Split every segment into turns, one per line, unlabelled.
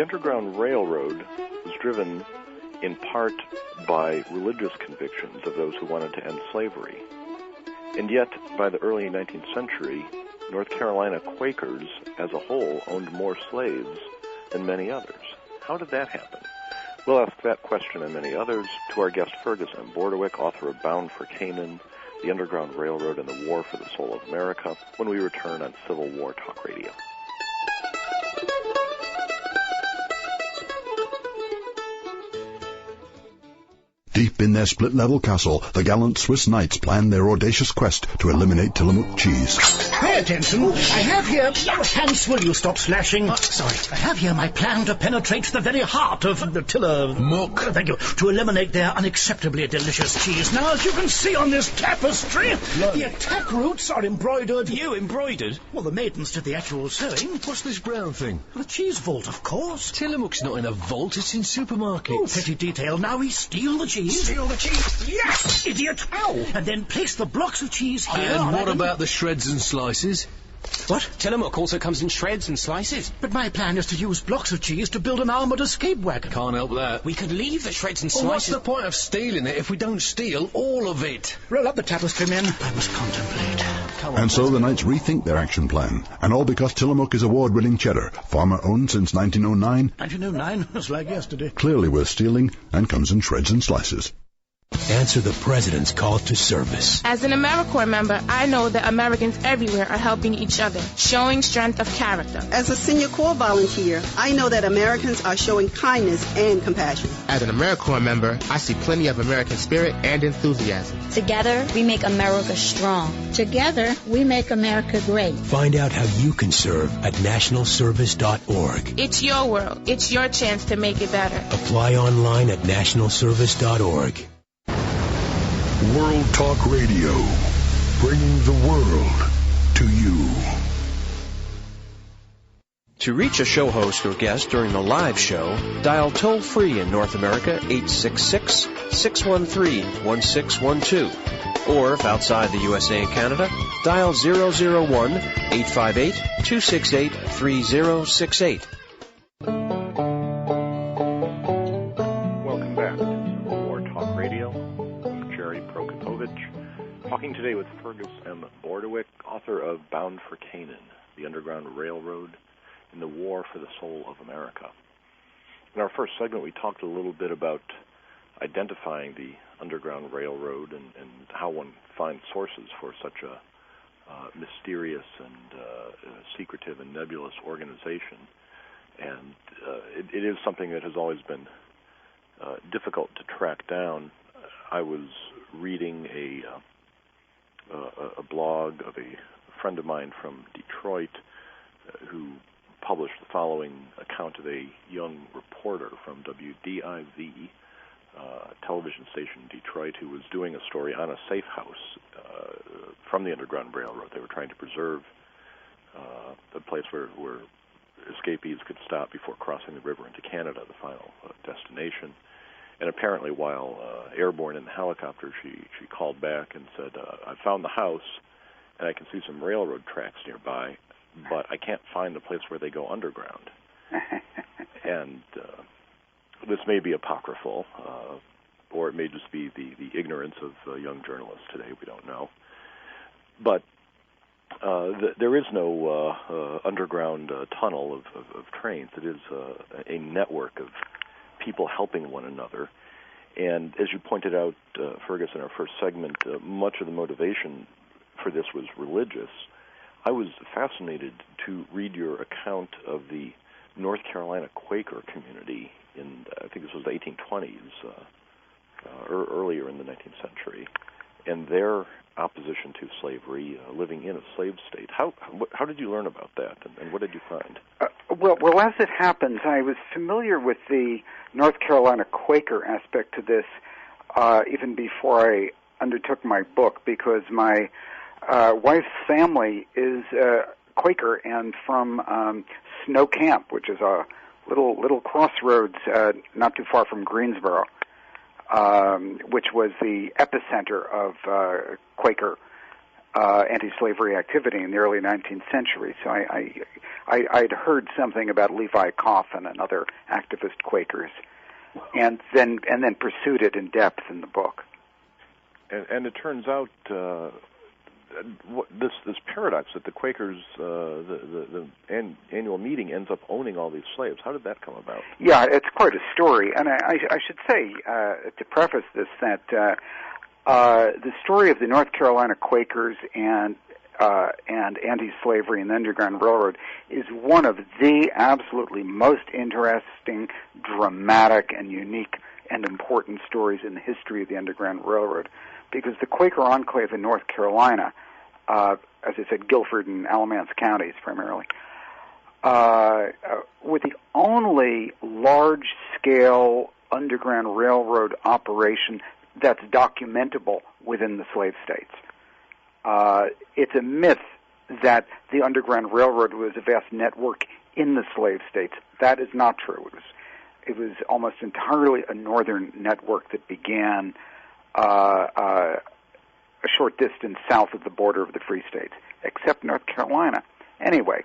Underground Railroad was driven in part by religious convictions of those who wanted to end slavery. And yet, by the early 19th century, North Carolina Quakers as a whole owned more slaves than many others. How did that happen? We'll ask that question and many others to our guest Fergus M. Bordewick, author of Bound for Canaan, The Underground Railroad and the War for the Soul of America, when we return on Civil War Talk Radio.
Deep in their split-level castle, the gallant Swiss knights planned their audacious quest to eliminate Tillamook cheese.
Pay attention. I have here... Hans, will you stop slashing? Sorry. I have here my plan to penetrate the very heart of the Tillamook. Thank you. To eliminate their unacceptably delicious cheese. Now, as you can see on this tapestry, the attack routes are embroidered.
You embroidered?
Well, the maidens did the actual sewing.
What's this brown thing?
The cheese vault, of course.
Tillamook's not in a vault, it's in supermarkets.
Oh, petty detail. Now we steal the cheese.
Steal the cheese?
Yes, idiot! Ow! And then place the blocks of cheese here.
And what about the shreds and slices?
What?
Tillamook also comes in shreds and slices.
But my plan is to use blocks of cheese to build an armoured escape wagon.
Can't help that.
We could leave the shreds and
Well,
slices...
what's the point of stealing it if we don't steal all of it?
Roll up the tapestry, men. I must contemplate.
And so the knights rethink their action plan, and all because Tillamook is award-winning cheddar, farmer-owned since 1909.
1909? It's like yesterday.
Clearly worth stealing, and comes in shreds and slices.
Answer the President's call to service.
As an AmeriCorps member, I know that Americans everywhere are helping each other, showing strength of character.
As a Senior Corps volunteer, I know that Americans are showing kindness and compassion.
As an AmeriCorps member, I see plenty of American spirit and enthusiasm.
Together, we make America strong.
Together, we make America great.
Find out how you can serve at nationalservice.org.
It's your world. It's your chance to make it better.
Apply online at nationalservice.org.
World Talk Radio, bringing the world to you.
To reach a show host or guest during the live show, dial toll-free in North America 866-613-1612. Or if outside the USA and Canada, dial 001-858-268-3068.
Welcome back to War Talk Radio. I'm Jerry Prokopovich, talking today with Fergus M. Bordewick, author of Bound for Canaan, The Underground Railroad and the War for the Soul of America. In our first segment, we talked a little bit about identifying the Underground Railroad and how one finds sources for such a mysterious and secretive and nebulous organization. And it is something that has always been difficult to track down. I was reading a blog of a friend of mine from Detroit who published the following account of a young reporter from WDIV television station in Detroit who was doing a story on a safe house from the Underground Railroad. They were trying to preserve a place where escapees could stop before crossing the river into Canada, the final destination. And apparently while airborne in the helicopter, she called back and said, I found the house, and I can see some railroad tracks nearby, but I can't find the place where they go underground. And this may be apocryphal, or it may just be the ignorance of young journalists today. We don't know. But there is no underground tunnel of trains. It is a network of people helping one another. And as you pointed out, Fergus, in our first segment, much of the motivation for this was religious. I was fascinated to read your account of the North Carolina Quaker community in, I think this was the 1820s, or earlier in the 19th century, and their opposition to slavery, living in a slave state. How did you learn about that, and what did you find?
Well, as it happens, I was familiar with the North Carolina Quaker aspect to this even before I undertook my book, because my wife's family is Quaker and from Snow Camp, which is a little crossroads not too far from Greensboro, which was the epicenter of Quaker anti-slavery activity in the early 19th century. So I'd heard something about Levi Coffin and other activist Quakers, and then pursued it in depth in the book.
And it turns out this paradox that the Quakers, the annual meeting ends up owning all these slaves. How did that come about?
Yeah, it's quite a story, and I should say to preface this that the story of the North Carolina Quakers and anti-slavery and the Underground Railroad is one of the absolutely most interesting, dramatic, and unique and important stories in the history of the Underground Railroad, because the Quaker enclave in North Carolina, as I said, Guilford and Alamance counties primarily, were the only large-scale Underground Railroad operation that's documentable within the slave states. It's a myth that the Underground Railroad was a vast network in the slave states. That is not true. It was almost entirely a northern network that began a short distance south of the border of the Free States, except North Carolina. Anyway,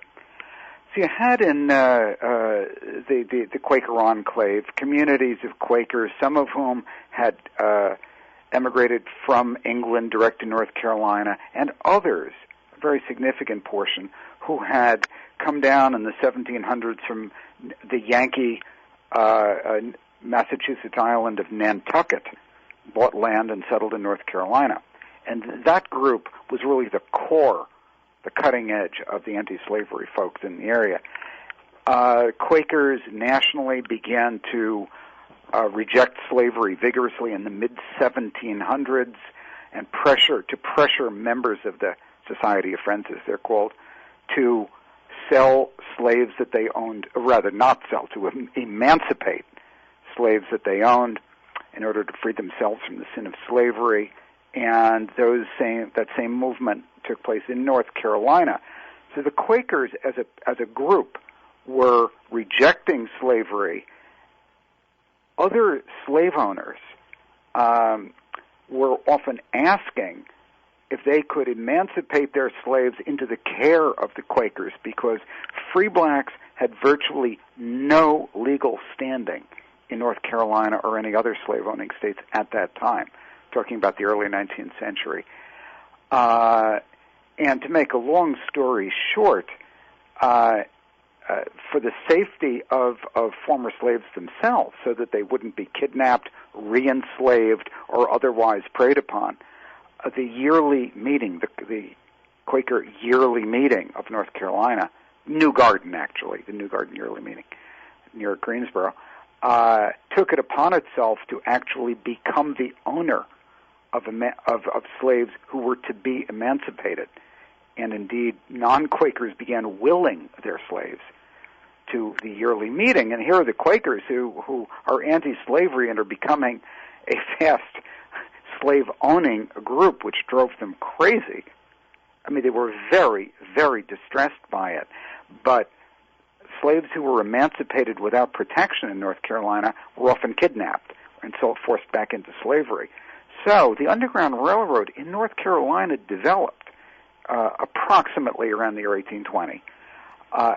so you had in the Quaker enclave communities of Quakers, some of whom had emigrated from England direct to North Carolina, and others, a very significant portion, who had come down in the 1700s from the Yankee Massachusetts island of Nantucket, bought land and settled in North Carolina. And that group was really the core, the cutting edge of the anti-slavery folks in the area. Quakers nationally began to reject slavery vigorously in the mid-1700s and pressure members of the Society of Friends, as they're called, to sell slaves that they owned, or rather not sell, to emancipate slaves that they owned in order to free themselves from the sin of slavery. And that same movement took place in North Carolina. So the Quakers as a group were rejecting slavery. Other slave owners were often asking if they could emancipate their slaves into the care of the Quakers, because free blacks had virtually no legal standing in North Carolina or any other slave-owning states at that time, talking about the early 19th century. And to make a long story short, for the safety of former slaves themselves, so that they wouldn't be kidnapped, re-enslaved, or otherwise preyed upon, the yearly meeting, the Quaker yearly meeting of North Carolina, New Garden actually, the New Garden yearly meeting near Greensboro, took it upon itself to actually become the owner of slaves who were to be emancipated. And indeed, non-Quakers began willing their slaves to the yearly meeting. And here are the Quakers who are anti-slavery and are becoming a fast slave-owning group, which drove them crazy. I mean, they were very, very distressed by it. But slaves who were emancipated without protection in North Carolina were often kidnapped and so forced back into slavery. So the Underground Railroad in North Carolina developed approximately around the year 1820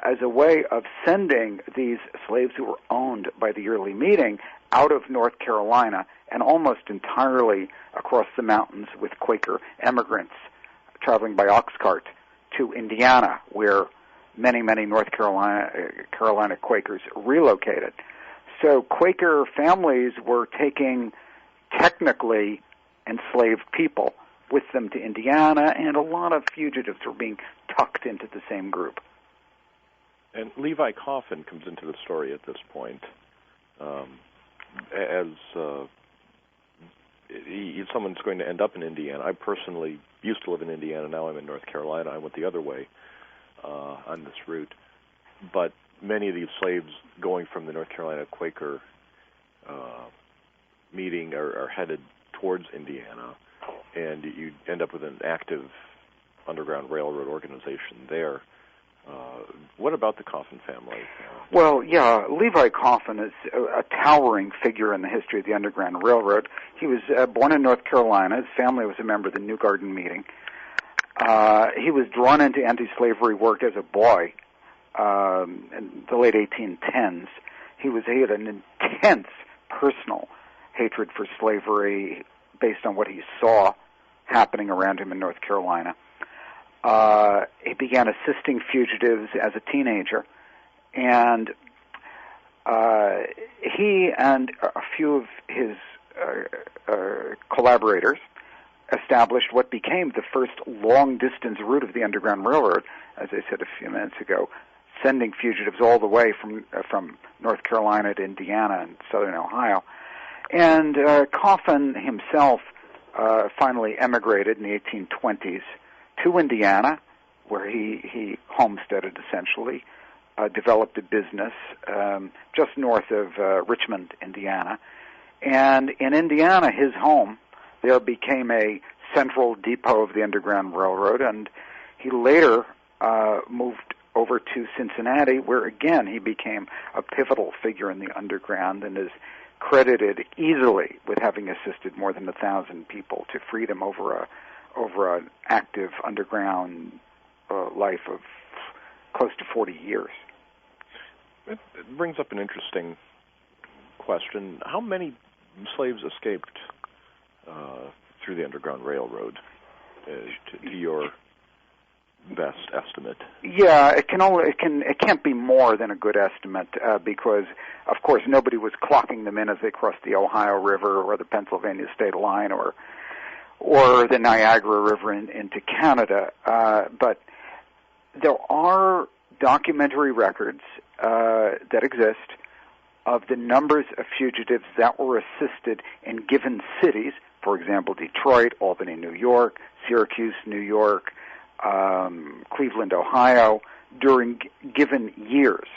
as a way of sending these slaves who were owned by the yearly meeting out of North Carolina and almost entirely across the mountains with Quaker emigrants traveling by ox cart to Indiana, where many, many North Carolina Quakers relocated. So Quaker families were taking technically enslaved people with them to Indiana, and a lot of fugitives were being tucked into the same group.
And Levi Coffin comes into the story at this point as he's someone who's going to end up in Indiana. I personally used to live in Indiana. Now I'm in North Carolina. I went the other way on this route. But many of these slaves going from the North Carolina Quaker meeting are headed towards Indiana, and you end up with an active Underground Railroad organization there. What about the Coffin family?
Well, yeah, Levi Coffin is a towering figure in the history of the Underground Railroad. He was born in North Carolina. His family was a member of the New Garden meeting. He was drawn into anti-slavery work as a boy in the late 1810s. He had an intense personal hatred for slavery based on what he saw happening around him in North Carolina. He began assisting fugitives as a teenager, and he and a few of his collaborators established what became the first long-distance route of the Underground Railroad, as I said a few minutes ago, sending fugitives all the way from North Carolina to Indiana and southern Ohio. And Coffin himself finally emigrated in the 1820s to Indiana, where he homesteaded essentially, developed a business just north of Richmond, Indiana. And in Indiana, his home, there became a central depot of the Underground Railroad, and he later moved over to Cincinnati, where again he became a pivotal figure in the Underground and is credited easily with having assisted more than 1,000 people to freedom over an active underground life of close to 40 years.
It brings up an interesting question. How many slaves escaped through the Underground Railroad, to your best estimate?
Yeah, it can't be more than a good estimate because, of course, nobody was clocking them in as they crossed the Ohio River or the Pennsylvania state line or the Niagara River into Canada. But there are documentary records that exist of the numbers of fugitives that were assisted in given cities, for example, Detroit, Albany, New York, Syracuse, New York, Cleveland, Ohio, during given years.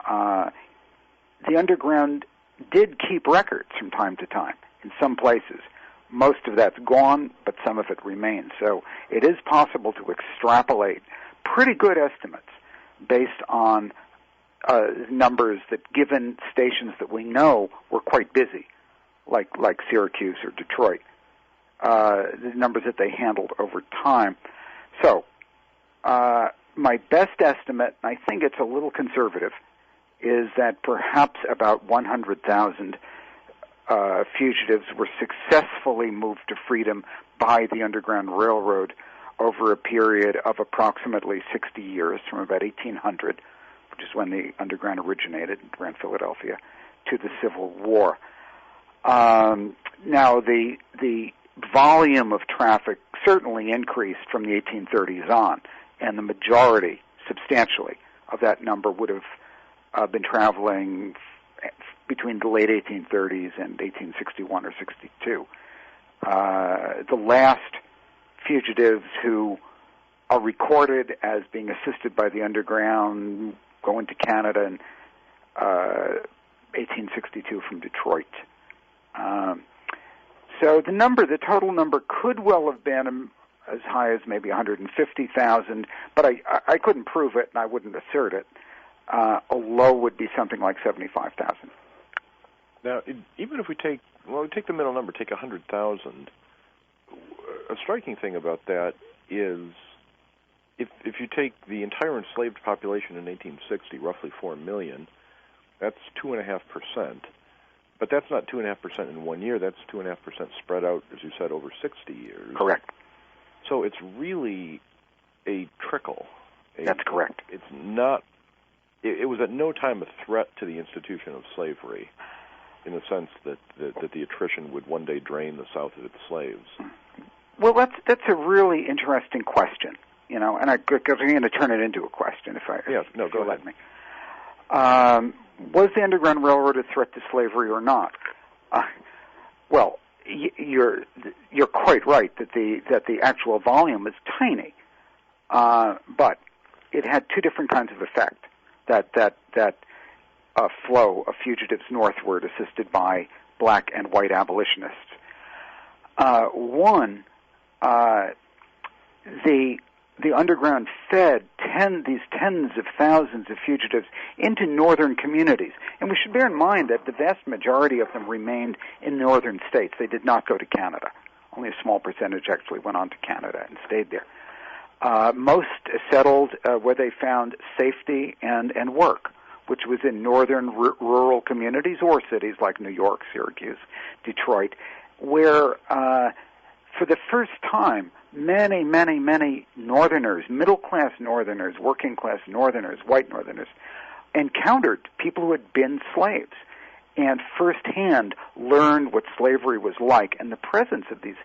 The Underground did keep records from time to time in some places. Most of that's gone, but some of it remains. So it is possible to extrapolate pretty good estimates based on numbers that given stations that we know were quite busy, like Syracuse or Detroit, the numbers that they handled over time. So my best estimate, and I think it's a little conservative, is that perhaps about 100,000 fugitives were successfully moved to freedom by the Underground Railroad over a period of approximately 60 years, from about 1800, which is when the Underground originated around Philadelphia, to the Civil War. Now, the volume of traffic certainly increased from the 1830s on, and the majority, substantially, of that number would have been traveling between the late 1830s and 1861 or 62. The last fugitives who are recorded as being assisted by the Underground going to Canada in 1862 from Detroit. So the total number could well have been as high as maybe 150,000, but I couldn't prove it and I wouldn't assert it. A low would be something like 75,000.
Now, even if we take the middle number, take 100,000, a striking thing about that is if you take the entire enslaved population in 1860, roughly 4 million, that's 2.5%. But that's not 2.5% in 1 year. That's 2.5% spread out, as you said, over 60 years.
Correct.
So it's really a trickle.
That's correct.
It's not. It was at no time a threat to the institution of slavery, in the sense that the attrition would one day drain the South of its slaves.
Well, that's a really interesting question, and I'm going to turn it into a question if
go ahead.
Let me. Was the Underground Railroad a threat to slavery or not? Well, you're quite right that the actual volume is tiny, but it had two different kinds of effect. That flow of fugitives northward, assisted by black and white abolitionists. One, the Underground fed these tens of thousands of fugitives into northern communities. And we should bear in mind that the vast majority of them remained in northern states. They did not go to Canada. Only a small percentage actually went on to Canada and stayed there. Most settled where they found safety and work, which was in northern rural communities or cities like New York, Syracuse, Detroit, where for the first time, many, many, many Northerners, middle-class Northerners, working-class Northerners, white Northerners, encountered people who had been slaves and firsthand learned what slavery was like, and the presence of these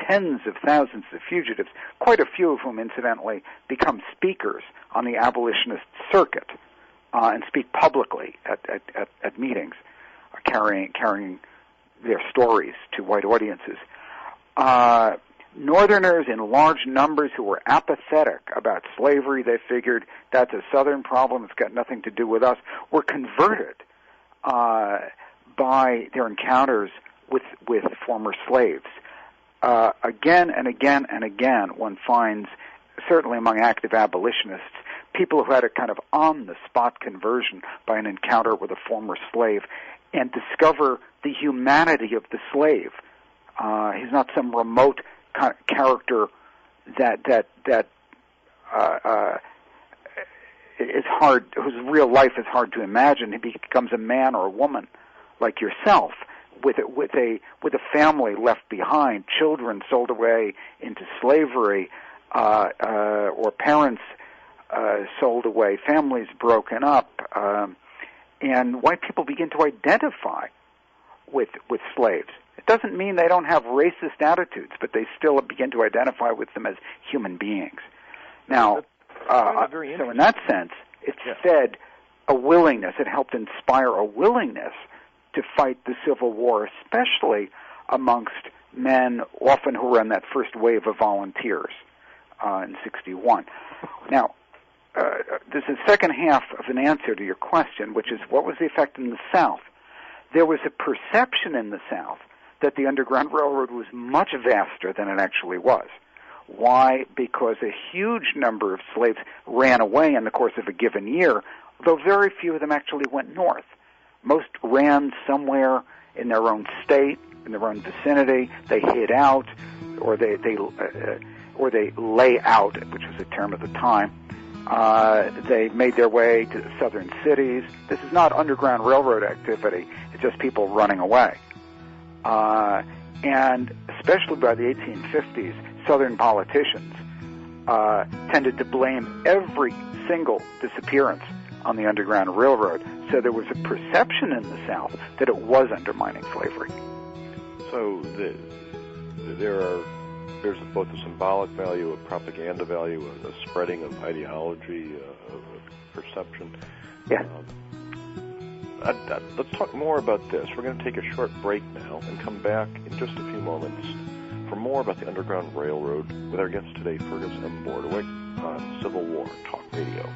tens of thousands of fugitives, quite a few of whom, incidentally, become speakers on the abolitionist circuit and speak publicly at meetings, carrying their stories to white audiences. Northerners in large numbers who were apathetic about slavery, they figured that's a Southern problem, it's got nothing to do with us, were converted by their encounters with former slaves. Again and again and again, one finds, certainly among active abolitionists, people who had a kind of on-the-spot conversion by an encounter with a former slave and discover the humanity of the slave. He's not some remote character that is hard, whose real life is hard to imagine. He becomes a man or a woman like yourself, with a family left behind, children sold away into slavery, or parents sold away, families broken up, and white people begin to identify with slaves. It doesn't mean they don't have racist attitudes, but they still begin to identify with them as human beings. Now, so in that sense, it fed a willingness, it helped inspire a willingness to fight the Civil War, especially amongst men, often who were in that first wave of volunteers in 1961. Now, there's a second half of an answer to your question, which is what was the effect in the South? There was a perception in the South that the Underground Railroad was much vaster than it actually was. Why? Because a huge number of slaves ran away in the course of a given year, though very few of them actually went north. Most ran somewhere in their own state, in their own vicinity. They hid out, or they lay out, which was a term at the time. They made their way to the southern cities. This is not Underground Railroad activity. It's just people running away. And especially by the 1850s, Southern politicians tended to blame every single disappearance on the Underground Railroad. So there was a perception in the South that it was undermining slavery.
So there's both a symbolic value, a propaganda value, a spreading of ideology, of perception.
Yeah.
Let's talk more about this. We're going to take a short break now and come back in just a few moments for more about the Underground Railroad with our guest today, Fergus M. Bordewick, on Civil War Talk Radio.